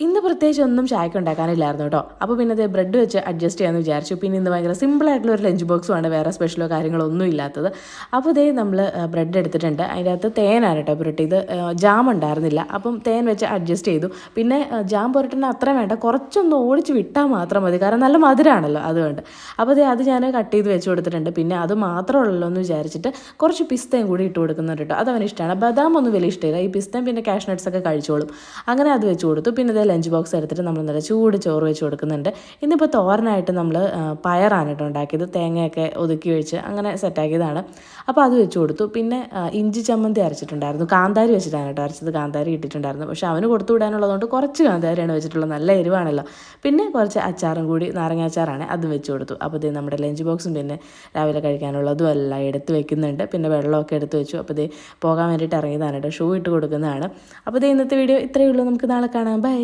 ഇന്ന് പ്രത്യേകിച്ച് ഒന്നും ചായക്ക് ഉണ്ടാക്കാനില്ലായിരുന്നു കേട്ടോ. അപ്പോൾ പിന്നെ അത് ബ്രെഡ് വെച്ച് അഡ്ജസ്റ്റ് ചെയ്യാമെന്ന് വിചാരിച്ചു. പിന്നെ ഇന്ന് ഭയങ്കര സിമ്പിളായിട്ടുള്ള ഒരു ലഞ്ച് ബോക്സുമാണ്, വേറെ സ്പെഷ്യലോ കാര്യങ്ങളോ ഒന്നും ഇല്ലാത്തത്. അപ്പോൾ ഇതേ നമ്മൾ ബ്രെഡ് എടുത്തിട്ടുണ്ട്. അതിൻ്റെ അകത്ത് തേനാണ് കേട്ടോ പുരട്ടിയത്. ജാം ഉണ്ടായിരുന്നില്ല, അപ്പം തേൻ വെച്ച് അഡ്ജസ്റ്റ് ചെയ്തു. പിന്നെ ജാം പുരട്ടുന്ന അത്ര വേണ്ട, കുറച്ചൊന്ന് ഓടിച്ച് വിട്ടാൽ മാത്രം മതി, കാരണം നല്ല മധുരമാണല്ലോ അതുകൊണ്ട്. അപ്പോൾ അത് ഞാൻ കട്ട് ചെയ്ത് വെച്ച് കൊടുത്തിട്ടുണ്ട്. പിന്നെ അത് മാത്രമുള്ളല്ലോ എന്ന് വിചാരിച്ചിട്ട് കുറച്ച് പിസ്തയും കൂടി ഇട്ട് കൊടുക്കുന്നുണ്ട് കേട്ടോ. അതവന് ഇഷ്ടമാണ്. ബദാം ഒന്നും വലിയ ഇഷ്ടമില്ല, ഈ പിസ്തയും പിന്നെ കാഷ് നട്ട്സൊക്കെ കഴിച്ചോളും. അങ്ങനെ അത് വെച്ച് കൊടുത്തു. പിന്നെ ലഞ്ച് ബോക്സ് എടുത്തിട്ട് നമ്മൾ നല്ല ചൂട് ചോറ് വെച്ച് കൊടുക്കുന്നുണ്ട്. ഇന്നിപ്പോൾ തോരനായിട്ട് നമ്മൾ പയറാണ് കേട്ടോ ഉണ്ടാക്കിയത്, തേങ്ങയൊക്കെ ഒതുക്കി വെച്ച് അങ്ങനെ സെറ്റാക്കിയതാണ്. അപ്പോൾ അത് വെച്ച് കൊടുത്തു. പിന്നെ ഇഞ്ചി ചമ്മന്തി അരച്ചിട്ടുണ്ടായിരുന്നു, കാന്താരി വെച്ചിട്ടാണ് കേട്ടോ അരച്ചത്. കാന്താരി ഇട്ടിട്ടുണ്ടായിരുന്നു, പക്ഷേ അവന് കൊടുത്തു വിടാനുള്ളതുകൊണ്ട് കുറച്ച് കാന്താരിയാണ് വെച്ചിട്ടുള്ളത്, നല്ല എരിവാണല്ലോ. പിന്നെ കുറച്ച് അച്ചാറും കൂടി, നാരങ്ങ അച്ചാറാണ്, അതും വെച്ച് കൊടുത്തു. അപ്പോൾ ഇത് നമ്മുടെ ലഞ്ച് ബോക്സും പിന്നെ രാവിലെ കഴിക്കാനുള്ളതും എല്ലാം എടുത്ത് വെക്കുന്നുണ്ട്. പിന്നെ വെള്ളമൊക്കെ എടുത്ത് വെച്ചു. അപ്പോൾ ഇത് പോകാൻ വേണ്ടിയിട്ട് ഇറങ്ങിയതാണ് കേട്ടോ, ഷൂ ഇട്ട് കൊടുക്കുന്നതാണ്. അപ്പോൾ ഇത് ഇന്നത്തെ വീഡിയോ ഇത്രയേ ഉള്ളൂ. നമുക്ക് നാളെ കാണാം. ബൈ.